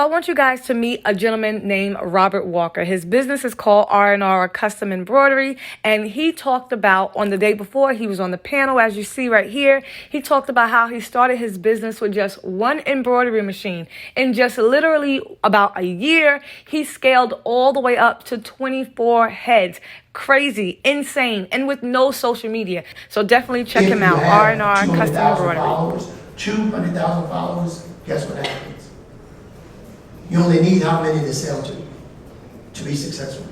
want you guys to meet a gentleman named Robert Walker. His business is called R&R Custom Embroidery, and he talked about, on the day before, he was on the panel, as you see right here, he talked about how he started his business with just one embroidery machine. In just literally about a year, he scaled all the way up to 24 heads. Crazy, insane, and with no social media. So definitely check him out, R&R Custom Embroidery. 200,000 followers, guess what happens? You only need how many to sell to be successful?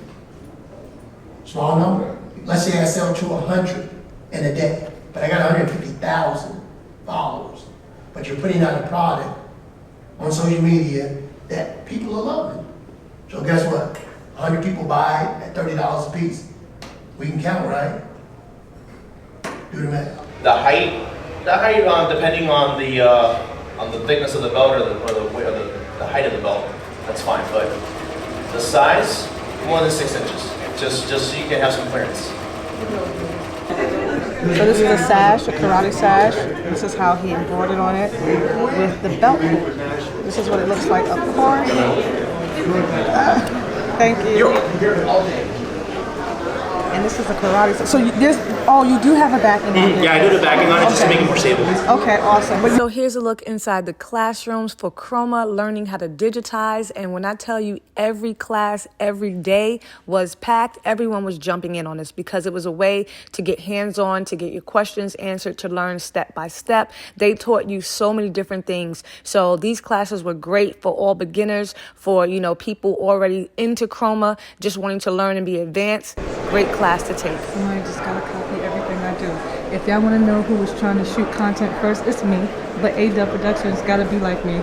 Small number. Let's say I sell to 100 in a day, but I got 150,000 followers. But you're putting out a product on social media that people are loving. So guess what? 100 people buy at $30 a piece. We can count, right? Do the math. The height, depending on the thickness of the belt or the height of the belt, that's fine. But the size, more than 6 inches, just so you can have some clearance. So this is a sash, a karate sash. This is how he embroidered on it with the belt. This is what it looks like up close. Thank you. And this is a karate. So you do have a backing on it. Yeah, I do the backing on it just to make it more stable. Okay, awesome. So here's a look inside the classrooms for Ricoma, learning how to digitize. And when I tell you every class, every day was packed, everyone was jumping in on this because it was a way to get hands-on, to get your questions answered, to learn step by step. They taught you so many different things. So these classes were great for all beginners, for, people already into Ricoma, just wanting to learn and be advanced. Great class to take. Somebody just gotta copy everything I do. If y'all wanna know who was trying to shoot content first, it's me. But A-Dub Productions gotta be like me.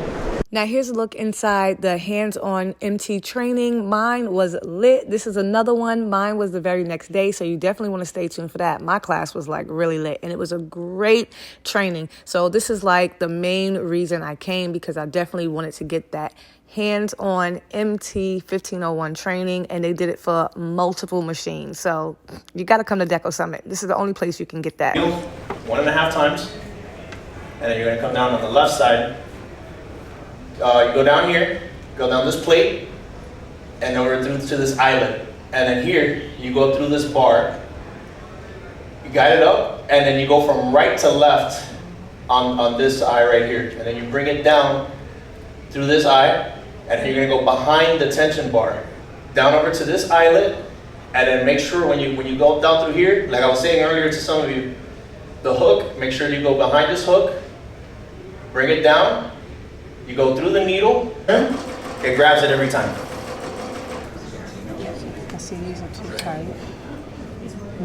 Now here's a look inside the hands-on MT training. Mine was lit. This is another one. Mine was the very next day, so you definitely want to stay tuned for that. My class was like really lit, and it was a great training. So this is like the main reason I came, because I definitely wanted to get that hands-on MT 1501 training, and they did it for multiple machines. So you got to come to Deco Summit. This is the only place you can get that. 1.5 times, and then you're going to come down on the left side. You go down here, go down this plate, and over through to this eyelet. And then here, you go through this bar, you guide it up, and then you go from right to left on this eye right here. And then you bring it down through this eye, and then you're gonna go behind the tension bar, down over to this eyelet, and then make sure when you go down through here, like I was saying earlier to some of you, the hook, make sure you go behind this hook, bring it down, you go through the needle, it grabs it every time. I see these are too tight.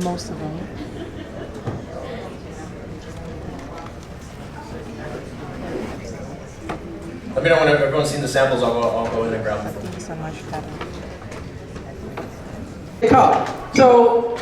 Most of them. Let me know when everyone's seen the samples, I'll go in and grab them. These are much better. Cup. So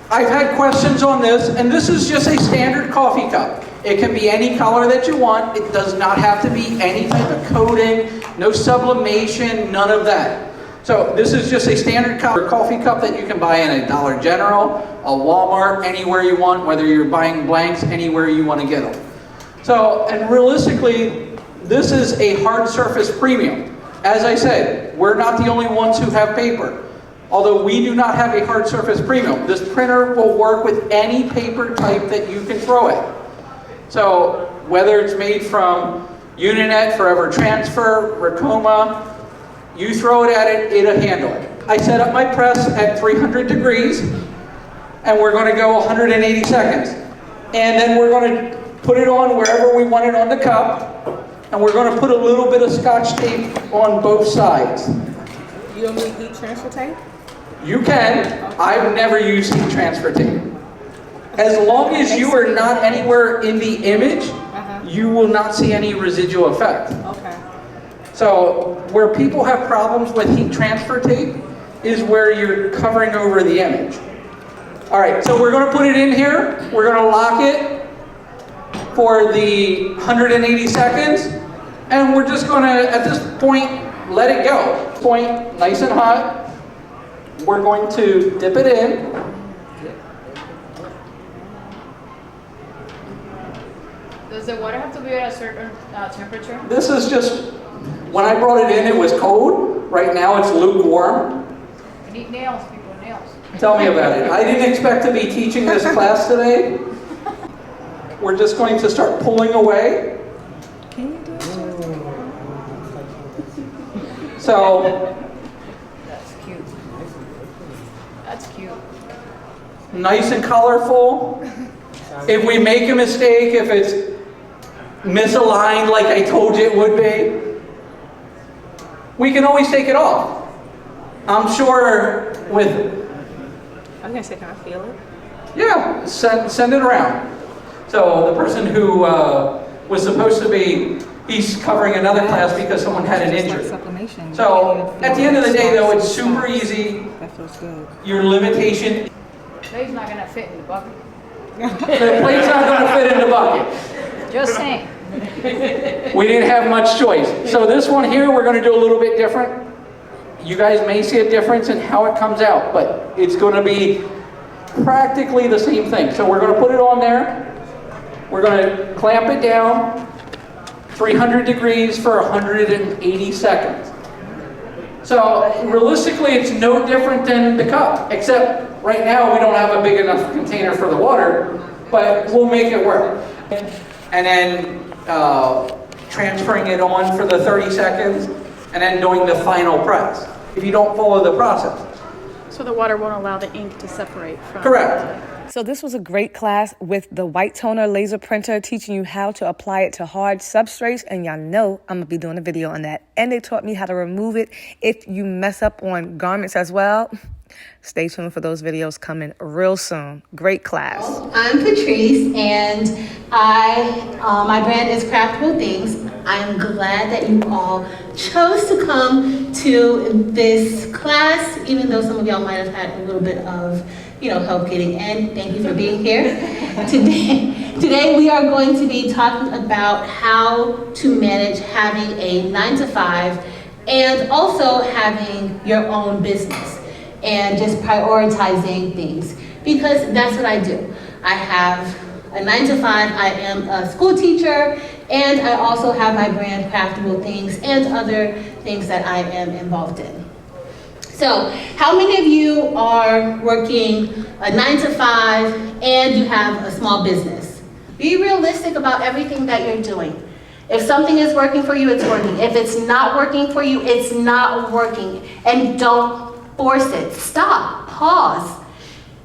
I've had questions on this, and this is just a standard coffee cup. It can be any color that you want. It does not have to be any type of coating, no sublimation, none of that. So this is just a standard coffee cup that you can buy in a Dollar General, a Walmart, anywhere you want, whether you're buying blanks, anywhere you want to get them. So, and realistically, this is a hard surface premium. As I said, we're not the only ones who have paper. Although we do not have a hard surface premium, this printer will work with any paper type that you can throw it. So whether it's made from Uninet, Forever Transfer, Ricoma, you throw it at it, it'll handle it. I set up my press at 300 degrees, and we're going to go 180 seconds. And then we're going to put it on wherever we want it on the cup, and we're going to put a little bit of Scotch tape on both sides. You don't need heat transfer tape? You can. I've never used heat transfer tape. As long as you are not anywhere in the image, you will not see any residual effect. Okay. So where people have problems with heat transfer tape is where you're covering over the image. All right, so we're going to put it in here. We're going to lock it for the 180 seconds. And we're just going to, at this point, let it go. Point, nice and hot. We're going to dip it in. Does the water have to be at a certain temperature? This is just When I brought it in, it was cold. Right now, it's lukewarm. We need nails, people, nails. Tell me about it. I didn't expect to be teaching this class today. We're just going to start pulling away. So, That's cute. That's cute. nice and colorful. If we make a mistake, if it's misaligned like I told you it would be, we can always take it off. I'm sure with, I'm gonna say, can I feel it? yeah, send it around. So the person who was supposed to be, he's covering another class because someone had an Just like injury. sublimation. So at the end of the day though, it's super easy. That feels good. Your limitation, They's not gonna fit in the bucket. the plate's not gonna fit in the bucket. Just saying. We didn't have much choice. So this one here, we're gonna do a little bit different. You guys may see a difference in how it comes out, but it's gonna be practically the same thing. So we're gonna put it on there. We're gonna clamp it down, 300 degrees for 180 seconds. So realistically, it's no different than the cup, except right now we don't have a big enough container for the water, but we'll make it work. And then transferring it on for the 30 seconds, and then doing the final press, if you don't follow the process. So the water won't allow the ink to separate from... Correct. So this was a great class with the white toner laser printer, teaching you how to apply it to hard substrates. And y'all know I'm gonna be doing a video on that. And they taught me how to remove it if you mess up on garments as well. Stay tuned for those videos coming real soon. Great class. I'm Patrice, and my brand is Craftable Things. I'm glad that you all chose to come to this class, even though some of y'all might have had a little bit of, help getting in. Thank you for being here. Today we are going to be talking about how to manage having a 9-to-5 and also having your own business, and just prioritizing things, because that's what I do. I have a 9-to-5, I am a school teacher, and I also have my brand Craftable Things and other things that I am involved in. So, how many of you are working a 9-to-5 and you have a small business? Be realistic about everything that you're doing. If something is working for you, it's working. If it's not working for you, it's not working. And don't force it. Stop, pause,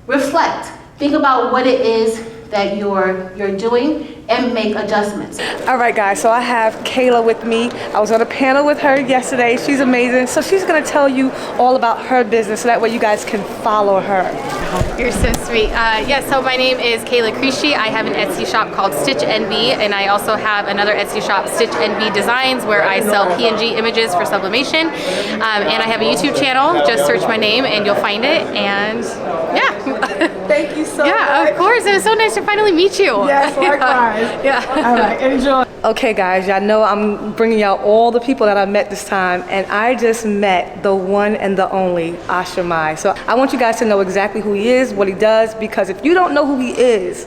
reflect, think about what it is that you're doing, and make adjustments. All right, guys, so I have Kayla with me. I was on a panel with her yesterday. She's amazing. So she's gonna tell you all about her business, so that way you guys can follow her. You're so sweet. So my name is Kayla Creasy. I have an Etsy shop called Stitch NB, and I also have another Etsy shop, Stitch NB Designs, where I sell PNG images for sublimation. And I have a YouTube channel. Just search my name and you'll find it. And yeah. Thank you so much. Yeah, of course. It was so nice to finally meet you. Yes, likewise. Yeah. All right, enjoy. Okay, guys, y'all know I'm bringing y'all all the people that I met this time, and I just met the one and the only Ashamai. So I want you guys to know exactly who he is, what he does, because if you don't know who he is,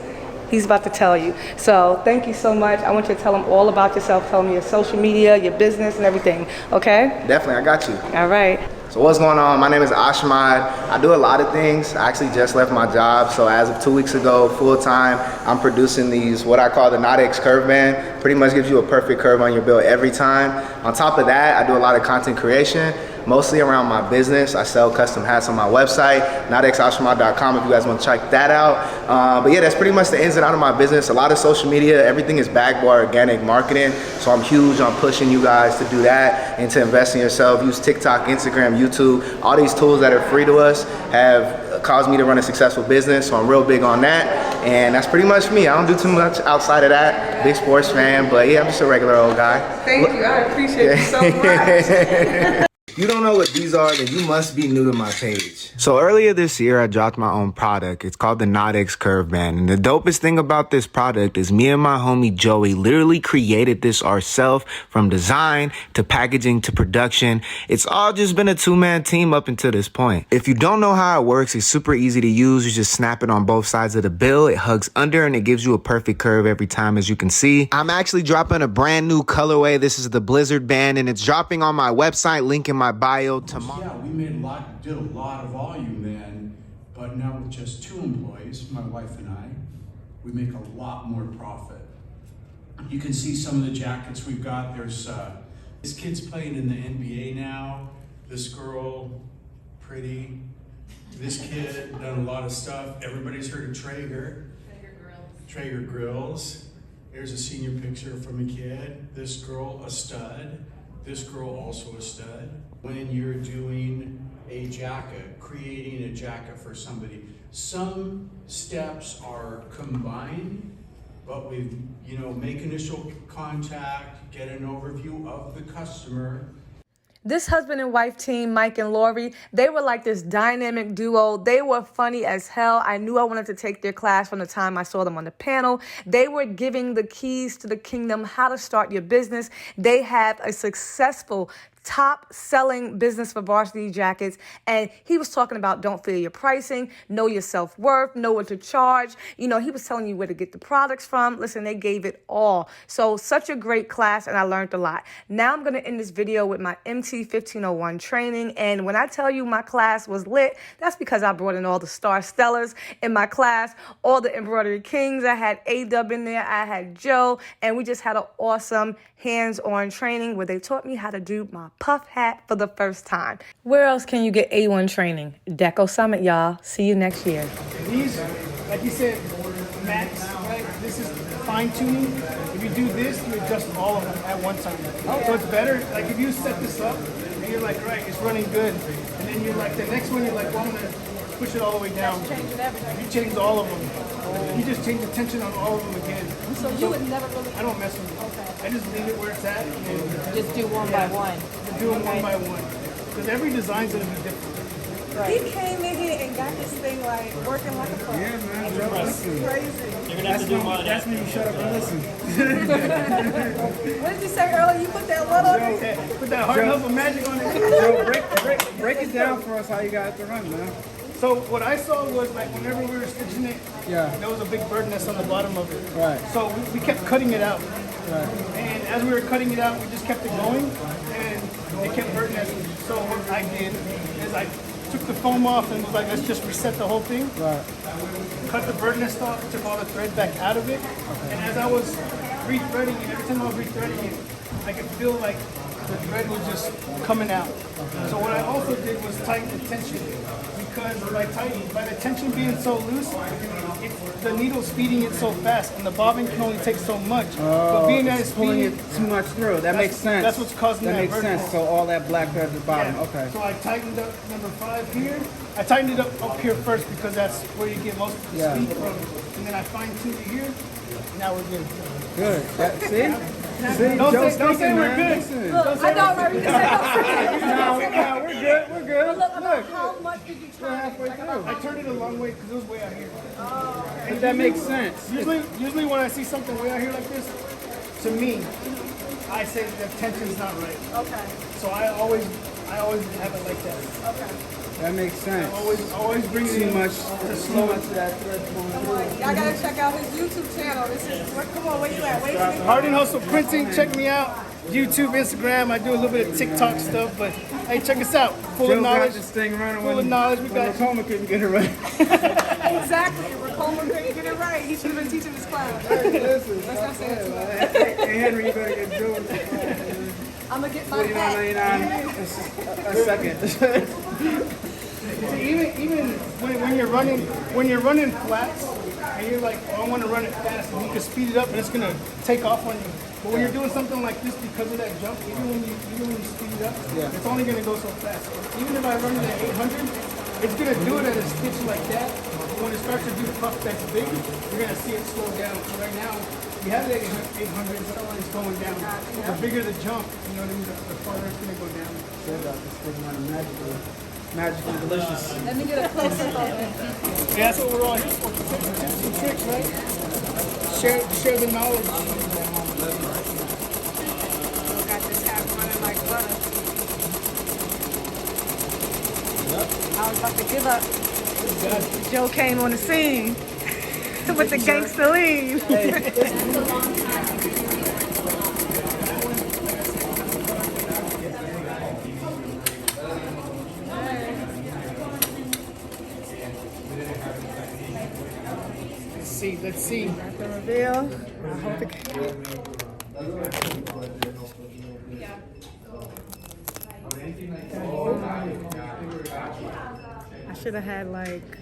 he's about to tell you. So thank you so much. I want you to tell him all about yourself. Tell him your social media, your business, and everything, okay? Definitely, I got you. All right. So what's going on? My name is Ashmad. I do a lot of things. I actually just left my job. So as of 2 weeks ago, full time, I'm producing these, what I call the Nodex Curve Band. Pretty much gives you a perfect curve on your build every time. On top of that, I do a lot of content creation, mostly around my business. I sell custom hats on my website, nodexashmad.com, if you guys want to check that out. But yeah, that's pretty much the ins and outs of my business. A lot of social media, everything is backed by organic marketing. So I'm huge on pushing you guys to do that and to invest in yourself. Use TikTok, Instagram, YouTube. All these tools that are free to us have caused me to run a successful business. So I'm real big on that. And that's pretty much me. I don't do too much outside of that. Big sports fan, but yeah, I'm just a regular old guy. Thank you. I appreciate you so much. If you don't know what these are, then you must be new to my page. So earlier this year, I dropped my own product. It's called the X Curve Band. And the dopest thing about this product is me and my homie Joey literally created this ourselves, from design to packaging to production. It's all just been a two-man team up until this point. If you don't know how it works, it's super easy to use. You just snap it on both sides of the bill. It hugs under and it gives you a perfect curve every time, as you can see. I'm actually dropping a brand new colorway. This is the Blizzard Band, and it's dropping on my website, link in my bio tomorrow. Yeah, we did a lot of volume then, but now with just 2 employees, my wife and I, we make a lot more profit. You can see some of the jackets we've got. There's this kid's playing in the NBA now. This girl, pretty. This kid done a lot of stuff. Everybody's heard of Traeger. Traeger grills. Here's a senior picture from a kid. This girl, a stud. This girl, also a stud. When you're doing a jacket, creating a jacket for somebody, some steps are combined, but we, make initial contact, get an overview of the customer. This husband and wife team, Mike and Lori, they were like this dynamic duo. They were funny as hell. I knew I wanted to take their class from the time I saw them on the panel. They were giving the keys to the kingdom, how to start your business. They have a successful top-selling business for varsity jackets, and he was talking about don't fear your pricing, know your self-worth, know what to charge. He was telling you where to get the products from. Listen, they gave it all. So such a great class, and I learned a lot. Now I'm going to end this video with my MT 1501 training, and when I tell you my class was lit, that's because I brought in all the star stellars in my class, all the embroidery kings. I had A-Dub in there, I had Joe, and we just had an awesome hands-on training where they taught me how to do my puff hat for the first time. Where else can you get A1 training? Deco Summit, y'all. See you next year. These, like you said, max, right? This is fine tuning. If you do this, you adjust all of them at one time. So it's better, like if you set this up and you're like, right, it's running good. And then you're like, the next one, you're like, well, I'm gonna push it all the way down. You change all of them. You just change the tension on all of them again. So you would never really... I don't mess with it. Okay. I just leave it where it's at. And Just do one by one. do them one by one. Because every design's gonna be different. Right. He came in here and got this thing like working like a pro. Yeah, man. That's crazy. You're gonna have to do more of that. That's when you shut up and listen. What did you say earlier? You put that what on it? Okay. Put that hard hustle magic on it. So break it down for us how you got it to run, man. So what I saw was like whenever we were stitching it, there was a big bird nest on the bottom of it. Right. So we kept cutting it out. Right. And as we were cutting it out, we just kept it going, and it kept bird nesting. So what I did is I took the foam off and was like, let's just reset the whole thing. Right. Cut the bird nest off, took all the thread back out of it, and as I was rethreading it, every time I was rethreading it, I could feel like the thread was just coming out. So what I also did was tighten the tension, because by the tension being so loose, the needle's feeding it so fast, and the bobbin can only take so much. So being that it's pulling it too much through. That makes sense. That's what's causing that. That makes sense. So all that black thread at the bottom. Yeah. Okay. So I tightened up number 5 here. I tightened it up here first because that's where you get most of the speed from. And then I fine-tuned it here. Now we're good. Good. See? See? Don't say we're good. Look, I know, right? You just said No, we're good. We're good. Look, how much did you try? Halfway through. I turned it a long way because it was way out here. But that makes sense. Usually when I see something way out here like this, to me, I say the tension's not right. Okay. So I always have it like that. Okay. That makes sense. Always bring Too it much to slow of that thread pulling through. Y'all gotta check out his YouTube channel. This is come on, where you at? Wait, Hard and Hustle Printing, check me out. YouTube, Instagram, I do a little bit of TikTok stuff, but hey, check us out. Full of knowledge. This thing running full of knowledge. We got Ricoma couldn't get it right. Exactly. Ricoma couldn't get it right. He should have been teaching this class. Listen, Let's not say it too much. Hey, Henry, you better get doing I'm gonna get my hat. $49.99 a second. See, even when you're running flats, and you're like, oh, I want to run it fast, and you can speed it up, and it's gonna take off on you. But when you're doing something like this, because of that jump, even when you speed it up, it's only gonna go so fast. Even if I run it at 800, it's gonna do it at a stitch like that. But when it starts to do puff that's big, you're gonna see it slow down. So right now, You have it at 800, it's going down. The bigger the jump, you know what I mean, the farther it's gonna go down. Said that this thing went magically delicious. Let me get a close up of it. Yeah, that's what we're all here for. Tips and tricks, right? Share the knowledge. Got this hat running like butter. I was about to give up. Joe came on the scene with the gangster lean. Let's see. Got the reveal. I hope it. I should have had like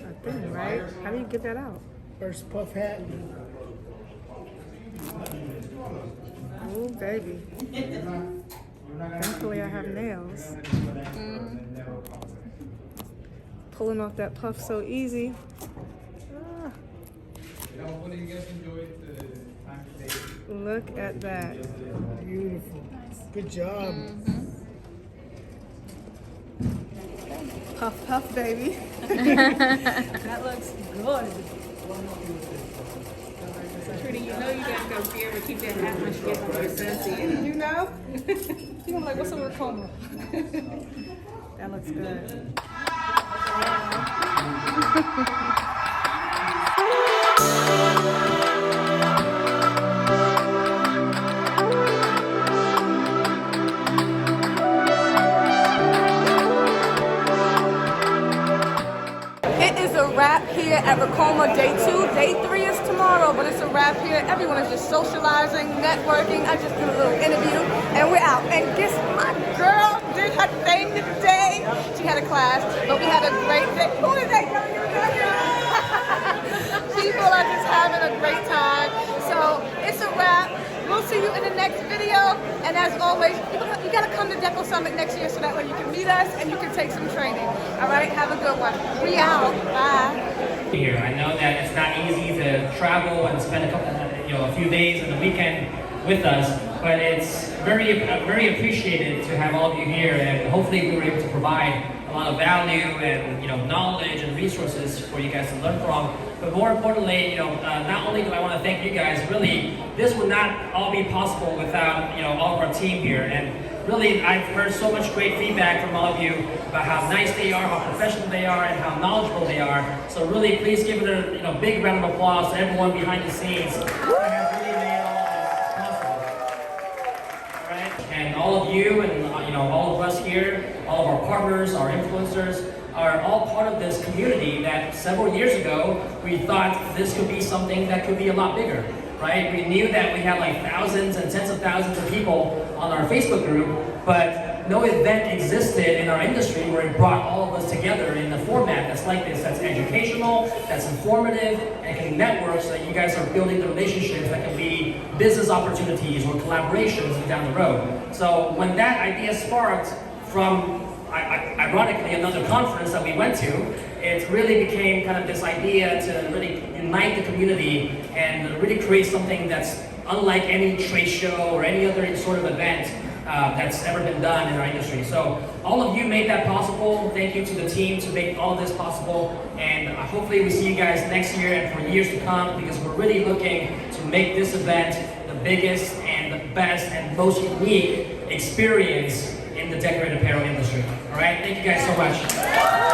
a thing, right? How do you get that out? First puff hat. Oh, baby. Thankfully, I have nails. Pulling off that puff so easy. Ah. Look at that. Beautiful. Good job. Puff, puff, baby. That looks good. Trudy, you know you guys gotta be able to keep that hat when she gets on the sensi. You know? You're like, what's a Ricoma? That looks good. It is a wrap here at Ricoma, day 2. Day 3 is tomorrow, but it's a wrap here. Everyone is just socializing, networking. I just did a little interview, and we're out. And guess my girl did her thing today. She had a class, but we had a great day. Who is that? People are just having a great time. So it's a wrap. We'll see you in the next video. And as always, you gotta come to Deco Summit next year so that way you can meet us and you can take some training. All right, have a good one. We out. Bye. Here, I know that it's not easy to travel and spend a few days and a weekend with us, but it's very appreciated to have all of you here, and hopefully we were able to provide a lot of value and knowledge and resources for you guys to learn from. But more importantly, not only do I want to thank you guys, really, this would not all be possible without all of our team here. And really, I've heard so much great feedback from all of you about how nice they are, how professional they are, and how knowledgeable they are. So really, please give it a big round of applause to everyone behind the scenes who has really made all of this possible. All right, and all of you and all of us here, all of our partners, our influencers, are all part of this community that several years ago we thought this could be something that could be a lot bigger, right? We knew that we had like thousands and tens of thousands of people on our Facebook group, but no event existed in our industry where it brought all of us together in a format that's like this, that's educational, that's informative, and can network so that you guys are building the relationships that can be business opportunities or collaborations down the road. So when that idea sparked from ironically, another conference that we went to, it really became kind of this idea to really unite the community and really create something that's unlike any trade show or any other sort of event that's ever been done in our industry. So all of you made that possible. Thank you to the team to make all of this possible. And hopefully we see you guys next year and for years to come, because we're really looking to make this event the biggest and the best and most unique experience in the decorated apparel industry. All right, thank you guys so much.